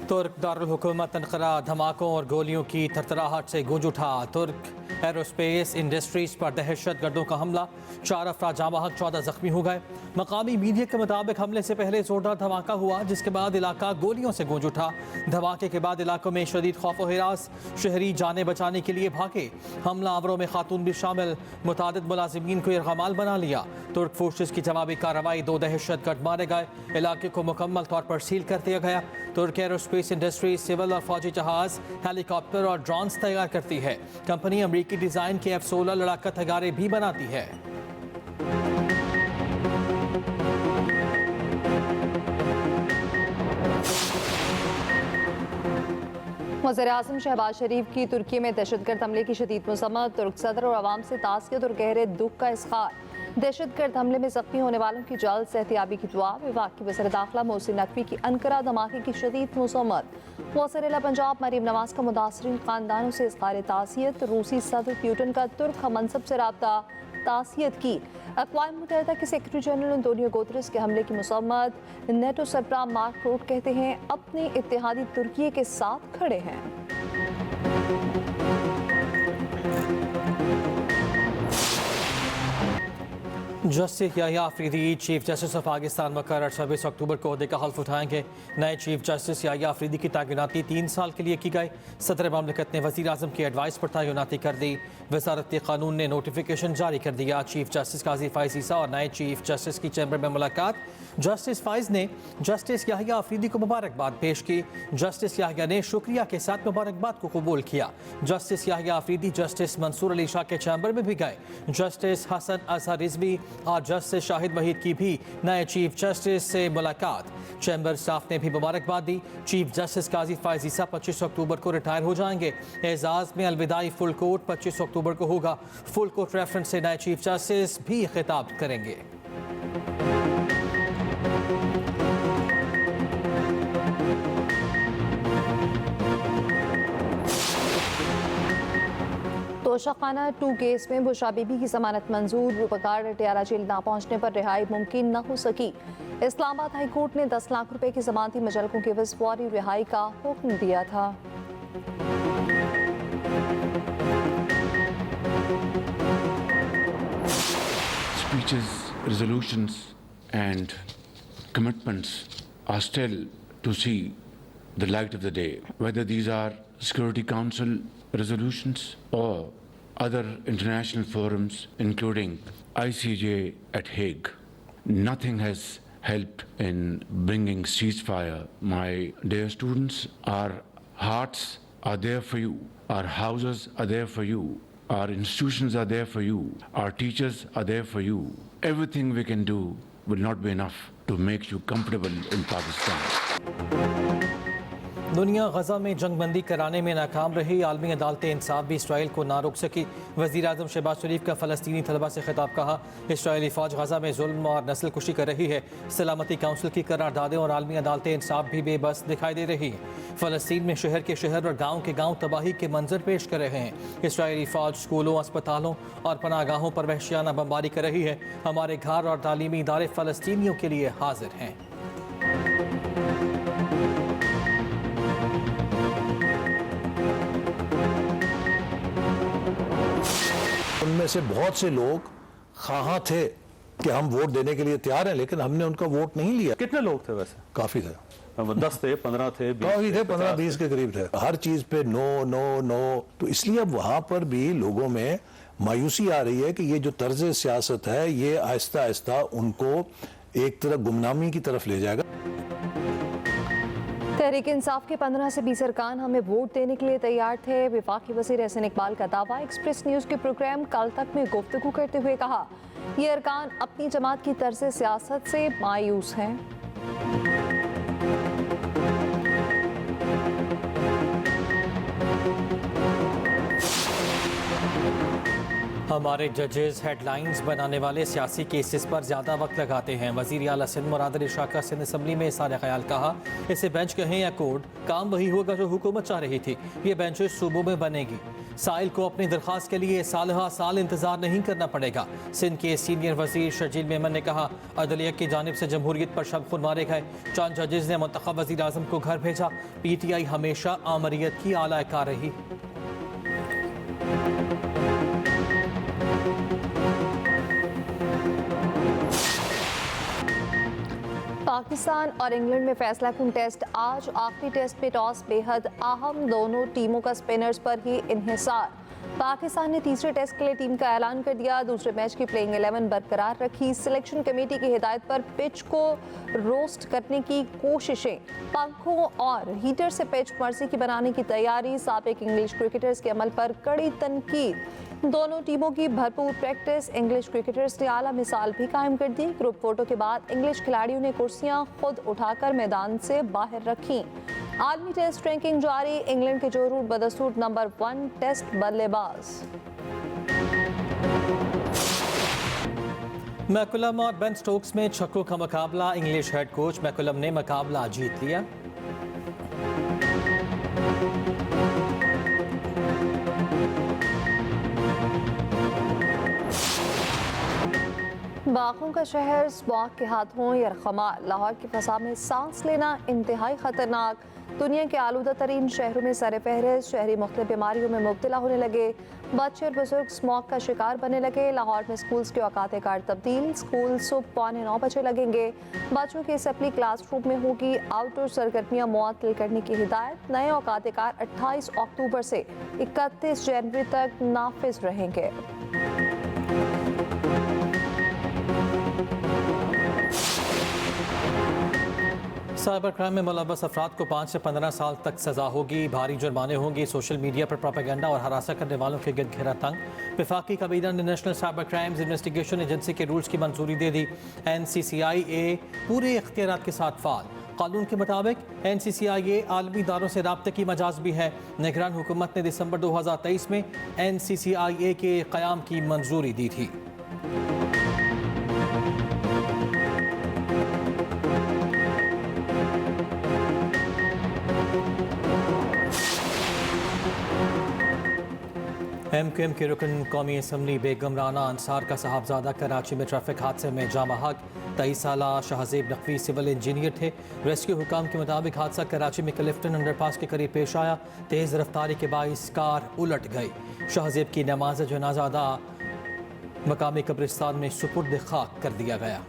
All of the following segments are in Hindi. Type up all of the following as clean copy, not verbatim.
तुर्क दारुल हुकूमत अनकरा धमाकों और गोलियों की थरथराहट से गूंज उठा। तुर्क एरोस्पेस इंडस्ट्रीज पर दहशत गर्दों का हमला, 4 अफराद जाँ बहक, 14 जख्मी हो गए। मकामी मीडिया के मुताबिक हमले से पहले जोरदार धमाका हुआ, जिसके बाद इलाका गोलियों से गूंज उठा। धमाके के बाद इलाकों में शदीद खौफ व हिरास, शहरी जाने बचाने के लिए भागे। हमलावरों में खातून भी शामिल, मुतादिद मुलाजिमीन को यरगमाल बना लिया। तुर्क फोर्सेस की जवाबी कार्रवाई, 2 दहशतगर्द मारे गए। इलाके को मुकम्मल तौर पर सील कर दिया गया। तुर्क एरोस्पेस इंडस्ट्री सिविल और फौजी जहाज, हेलीकॉप्टर और ड्रोन्स तैयार करती है। कंपनी अमरीकी डिजाइन के F-16 लड़ाका तैयारे भी बनाती है। वज़ीर-ए-आज़म शहबाज शरीफ की तुर्की में दहशतगर्द हमले की शदीद मज़म्मत, तुर्क सदर और अवाम से ताज़ियत और गहरे दुख का इज़हार। दहशतगर्द हमले में जख्मी होने वालों की जल्द सेहतियाबी की दुआ। विभाग की वज़ीर दाखिला मोहसिन नकवी की अनकरा धमाके की शदीद मज़म्मत। वज़ीर पंजाब मरीम नवाज का मुतासरीन ख़ानदानों से इज़हार ताज़ियत। रूसी सदर प्यूटन का तुर्क हमनसब से रब्ता, ताज़ियत की। अक़वाम मुत्तहिदा के सेक्रेटरी जनरल अंतोनियो गुतेरेस के हमले की मज़म्मत। नेटो सरबराह मार्क रूट कहते हैं अपने इत्तेहादी तुर्की के साथ खड़े हैं। Justice Yahya Afridi chief justice of Pakistan मुकर्रर 26 अक्टूबर को ओहदे का हल्फ उठाएंगे। नए चीफ जस्टिस याहिया अफरीदी की तैनाती 3 साल के लिए की गई। सदर ममलिकत ने वज़ीर आज़म की एडवाइस पर तैनाती कर दी। वज़ारत क़ानून ने नोटिफिकेशन जारी कर दिया। चीफ जस्टिस काजी फ़ाइज़ ईसा और नए चीफ जस्टिस की चैम्बर में मुलाकात। जस्टिस फ़ाइज़ ने जस्टिस याहिया अफरीदी को मुबारकबाद पेश की। जस्टिस याहिया ने शुक्रिया के साथ मुबारकबाद को कबूल किया। जस्टिस याहिया अफरीदी जस्टिस मंसूर अली शाह के चैम्बर में भी गए। जस्टिस हसन अजहर रिजवी और जस्टिस शाहिद वहीद की भी नए चीफ जस्टिस से मुलाकात। चैम्बर स्टाफ ने भी मुबारकबाद दी। चीफ जस्टिस काजी फ़ाइज़ ईसा 25 अक्टूबर को रिटायर हो जाएंगे। एजाज में अलविदाई फुल कोर्ट 25 अक्टूबर को होगा। फुल कोर्ट रेफरेंस से नए चीफ जस्टिस भी खिताब करेंगे। तोशाखाना 2 केस में बुशरा बीबी की जमानत मंजूर। रूपकार टियारा जेल ना पहुंचने पर रिहाई मुमकिन न हो सकी। इस्लामाबाद हाई कोर्ट ने 10 लाख रुपए की जमानती मुजल्लकों के एवज फौरी रिहाई का हुक्म दिया था। Speeches, resolutions and commitments are still to see the light of the day, whether these are Security Council resolutions or other international forums, including ICJ at Hague. Nothing has helped in bringing ceasefire. My dear students, our hearts are there for you. Our houses are there for you. Our institutions are there for you. Our teachers are there for you. Everything we can do will not be enough to make you comfortable in Pakistan. दुनिया गजा में जंगबंदी कराने में नाकाम रही। आलमी अदालत इंसाफ भी इसराइल को ना रोक सकी। वज़ीर आज़म शहबाज शरीफ का फ़लस्तीनी तलबा से खिताब। कहा इसराइली फ़ौज गजा में जुल्म और नस्ल कुशी कर रही है। सलामती काउंसिल की करारदादें और आलमी अदालत इंसाफ भी बेबस दिखाई दे रही हैं। फ़लस्तीन में शहर के शहर और गाँव के गाँव तबाही के मंजर पेश कर रहे हैं। इसराइली फ़ौज स्कूलों, अस्पतालों और पनागाहों पर वहशियाना बमबारी कर रही है। हमारे घर और तालीमी इदारे फ़लस्तीनियों के लिए हाजिर हैं। उनमें से बहुत से लोग ख़्वाह थे कि हम वोट देने के लिए तैयार हैं, लेकिन हमने उनका वोट नहीं लिया। कितने लोग थे वैसे? काफी थे, 10 थे, 15 थे, 20 काफी थे, 15-20 के करीब थे। हर चीज पे नो नो नो। तो इसलिए अब वहां पर भी लोगों में मायूसी आ रही है कि ये जो तर्ज सियासत है ये आहिस्ता आहिस्ता उनको एक तरह गुमनामी की तरफ ले जाएगा। तहरीक इंसाफ के 15 से 20 अरकान हमें वोट देने के लिए तैयार थे। वफाकी वज़ीर एहसन इकबाल का दावा। एक्सप्रेस न्यूज़ के प्रोग्राम कल तक में गुफ्तगू करते हुए कहा ये अरकान अपनी जमात की तर्ज सियासत से मायूस हैं। हमारे जजेस हेडलाइंस बनाने वाले सियासी केसेस पर ज़्यादा वक्त लगाते हैं। वज़ीर आला सिंध मुराद अली शाह का सिंध असम्बली में इज़हार ख्याल। कहा इसे बेंच कहें या कोर्ट, काम वही होगा जो हुकूमत चाह रही थी। ये बेंचेस सूबों में बनेगी। साइल को अपनी दरख्वास्त के लिए साल इंतजार नहीं करना पड़ेगा। सिंध के सीनियर वजीर शर्जील मेमन ने कहा, अदलिया की जानिब से जमहूरियत पर शब मारे गए। 4 जजेस ने मुंतखब वजीर आजम को घर भेजा। PTI हमेशा आमरीत की आला कार रही। पाकिस्तान और इंग्लैंड में फैसला कुन टेस्ट आज। आखिरी टेस्ट में टॉस बेहद अहम, दोनों टीमों का स्पिनर्स पर ही इन्हिसार। पाकिस्तान ने तीसरे टेस्ट के लिए टीम का ऐलान कर दिया। दूसरे मैच की प्लेइंग 11 बरकरार रखी। सिलेक्शन कमेटी की हिदायत पर पिच को रोस्ट करने की कोशिशें, पंखों और हीटर से पिच मर्जी की बनाने की तैयारी। साबिक इंग्लिश क्रिकेटर्स के अमल पर कड़ी तनकीद। दोनों टीमों की भरपूर प्रैक्टिस। इंग्लिश क्रिकेटर्स ने आला मिसाल भी कायम कर दी। ग्रुप फोटो के बाद इंग्लिश खिलाड़ियों ने कुर्सियां खुद उठाकर मैदान से बाहर रखी। आलमी टेस्ट रैंकिंग जारी। इंग्लैंड के जोरू बदस्तूर नंबर 1 टेस्ट बल्लेबाज। मैकुलम और बेन स्टोक्स में छक्कों का मुकाबला। इंग्लिश हेड कोच मैकुलम ने मुकाबला जीत लिया। बागों का शहर स्मॉग के हाथों यरखमा। लाहौर की फसा में सांस लेना इंतहाई खतरनाक। दुनिया के आलूदा तरीन शहरों में सर फहरिस्त। शहरी मुख्तलिफ बीमारियों में मुब्तला होने लगे। बच्चे और बुजुर्ग स्मॉग का शिकार बनने लगे। लाहौर में स्कूल्स के औकात कार तब्दील। स्कूल सुबह 8:45 बजे लगेंगे। बच्चों की असेंबली क्लासरूम में होगी। आउटडोर सरगर्मियां मुअत्तल करने की हिदायत। नए औकात कार 28 अक्टूबर से 31 जनवरी तक नाफिज रहेंगे। साइबर क्राइम में मुलव्वस अफराद को 5 से 15 साल तक सजा होगी। भारी जुर्माने होंगे। सोशल मीडिया पर प्रोपेगेंडा और हरासा करने वालों के गिरद घेरा तंग। वफाकी काबीना ने national cyber crimes investigation agency के रूल्स की मंजूरी दे दी। NCCIA पूरे इख्तियारात के साथ फाल। कानून के मुताबिक NCCIA आलमी इदारों से राब्ते की मजाज भी है। निगरान हुकूमत ने दिसंबर 2023 में NCCIA के क़याम की मंजूरी दी थी। MQM के रुकन कौमी असम्बली बेगम राना अंसार का साहबजादा कराची में ट्रैफिक हादसे में जाँ बहक। 23 साला शाहजेब नकवी सिविल इंजीनियर थे। रेस्क्यू हुकाम के मुताबिक हादसा कराची में क्लिफ्टन अंडरपास के करीब पेश आया। तेज़ रफ्तारी के बाइस कार उलट गई। शाहजेब की नमाज जनाजा अदा मकामी कब्रिस्तान में सुपुर्द खाक कर दिया गया।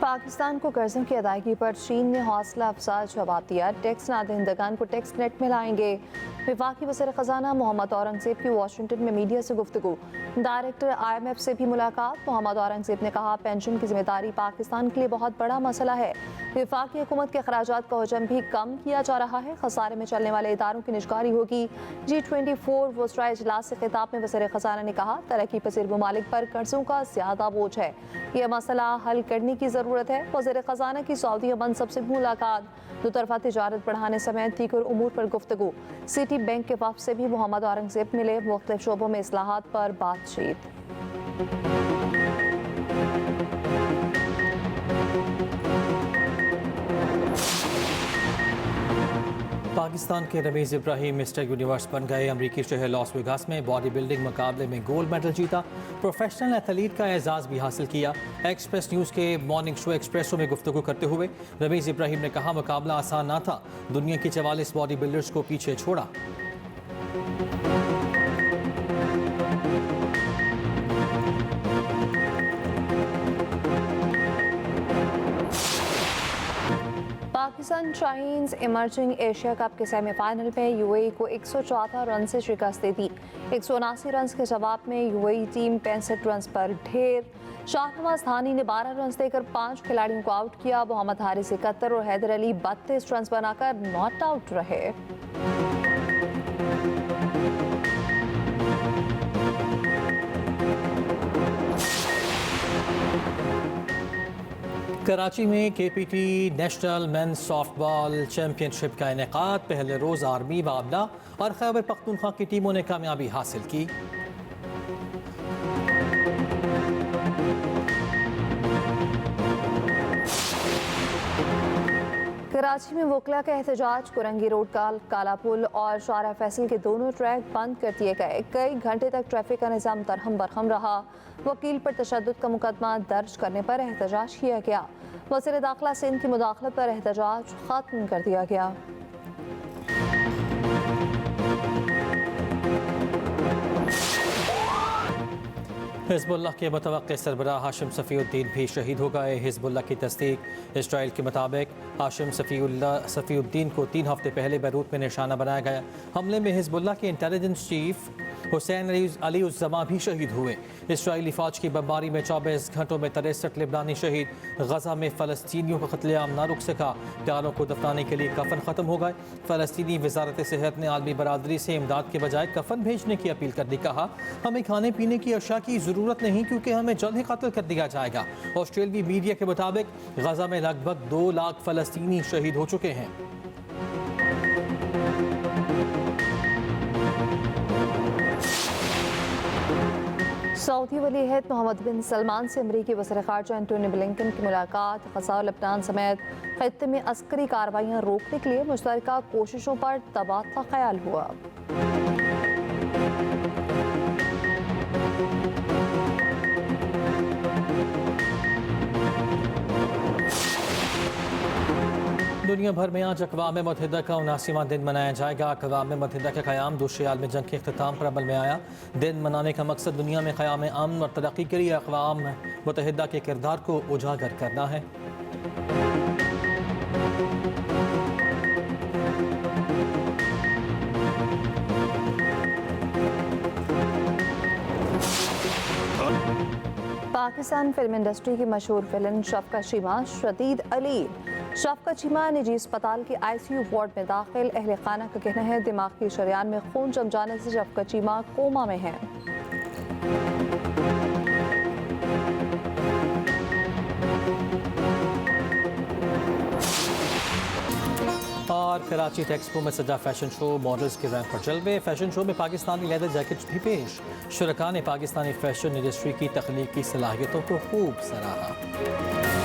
पाकिस्तान को कर्जों की अदायगी पर चीन ने हौसला अफजा जवाब दिया। टैक्स नादहिंदगान को टैक्स नेट में लाएंगे। वफाकी वज़ीर ख़जाना मोहम्मद औरंगज़ेब की वाशिंगटन में मीडिया से गुफ्तगू। डायरेक्टर IMF से भी मुलाकात। मोहम्मद औरंगज़ेब ने कहा, पेंशन की जिम्मेदारी पाकिस्तान के लिए बहुत बड़ा मसला है। वफाकी हुकूमत के अखराजात का हजम भी कम किया जा रहा है। खसारे में चलने वाले इदारों की निजगारी होगी। G24 वज़रा इजलास से खिताब में वज़ीर ख़जाना ने कहा, तरक्की पसीर ममालिक पर कर्जों का ज़्यादा बोझ है। यह मसला हल करने की ज़रूरत है। वज़ीर ख़जाना की सऊदी मनसब से मुलाकात। दोतरफा तिजारत बढ़ाने समेत दीगर उमूर पर गुफ्तगू। सिटी बैंक के वफ़द से भी मोहम्मद औरंगज़ेब मिले। मुख्तलिफ शोबों में इस्लाहात पर बातचीत। पाकिस्तान के रमीज़ इब्राहिम मिस्टर यूनिवर्स बन गए। अमरीकी शहर लॉस वेगास में बॉडी बिल्डिंग मुकाबले में गोल्ड मेडल जीता। प्रोफेशनल एथलीट का एजाज़ भी हासिल किया। एक्सप्रेस न्यूज़ के मॉर्निंग शो एक्सप्रेसो में गुफ्तगू करते हुए रमीज़ इब्राहिम ने कहा, मुकाबला आसान ना था। दुनिया के 44 बॉडी बिल्डर्स को पीछे छोड़ा। Pakistan Chinese emerging Asia cup के सेमीफाइनल में UAE को 114 रन से शिकस्त दे दी। 179 रन के जवाब में UAE टीम 65 रन पर ढेर। शाहनवाज धानी ने 12 रन देकर 5 खिलाड़ियों को आउट किया। मोहम्मद हारिस 71 और हैदर अली 32 रन बनाकर नॉट आउट रहे। कराची में KPT national men's softball championship का इनेकाद। पहले रोज आर्मी, वाबला और खैबर पख्तूनख्वा की टीमों ने कामयाबी हासिल की। कराची में वकला का एहतजाज, कुरंगी रोड का काला पुल और शारा फैसल के दोनों ट्रैक बंद कर दिए गए। कई घंटे तक ट्रैफिक का निज़ाम दरहम बरहम रहा। वकील पर तशद्दुद का मुकदमा दर्ज करने पर एहतजाज किया गया। वज़ीर दाखिला सिंध की मुदाखलत पर एहतजाज खत्म कर दिया गया। हिज़्बुल्लाह के मुतवक्किल सरबराह हाशिम सफ़ीउद्दीन भी शहीद हो गए। हिज़्बुल्लाह की तस्दीक। इसराइल के मुताबिक हाशिम सफ़ीउद्दीन को 3 हफ्ते पहले बैरूत में निशाना बनाया गया। हमले में हिज़्बुल्लाह के इंटेलिजेंस चीफ हुसैन अली उज़्ज़मा भी शहीद हुए। इसराइली फ़ौज की बमबारी में 24 घंटों में 63 लिबानी शहीद। गजा में फ़लस्तीनियों का कत्लेआम ना रुक सका। प्यारों को दफनाने के लिए कफन ख़त्म हो गए। फ़लस्तीनी वज़ारत सेहत ने आलमी बरादरी से इमदाद के बजाय कफन भेजने की अपील कर दी। कहा, हमें खाने पीने की अशिया की ज़रूरत नहीं क्योंकि हमें जल्द ही कत्ल कर दिया जाएगा। ऑस्ट्रेलियाई मीडिया के मुताबिक गजा में लगभग 2 लाख फ़लस्तीनी शहीद हो चुके हैं। सऊदी वली अहद मोहम्मद बिन सलमान से अमरीकी वज़ीर ख़ारजा एंटोनी ब्लिंकन की मुलाकात। ग़ज़ा और लबनान समेत ख़ित्ते में अस्करी कार्रवाइयाँ रोकने के लिए मुश्तरका कोशिशों पर तबादला ख्याल हुआ। दुनिया भर में आज अक़वाम मुत्तहिदा का 79वां दिन मनाया जाएगा। अक़वाम मुत्तहिदा का क़याम दूसरे आलमी जंग के अख्तिताम पर अमल में आया। दिन मनाने का मकसद दुनिया में क़याम अमन और तरक्की के लिए अक़वाम मुत्तहिदा के किरदार को उजागर करना है। पाकिस्तान फिल्म इंडस्ट्री की मशहूर विलन शफ़क़त चीमा शदीद अली। शफ़क़त चीमा निजी अस्पताल के ICU वार्ड में दाखिल। अहले खाना का कहना है दिमाग की शरियान में खून जम जाने से शफ़क़त चीमा कोमा में है। और कराची टेक्सपो में सजा फैशन शो, मॉडल्स के रैंप पर जलवे। फैशन शो में पाकिस्तानी लेदर जैकेट्स भी पेश। शुरका ने पाकिस्तानी फैशन इंडस्ट्री की तख्लीकी सलाहियतों को खूब सराहा।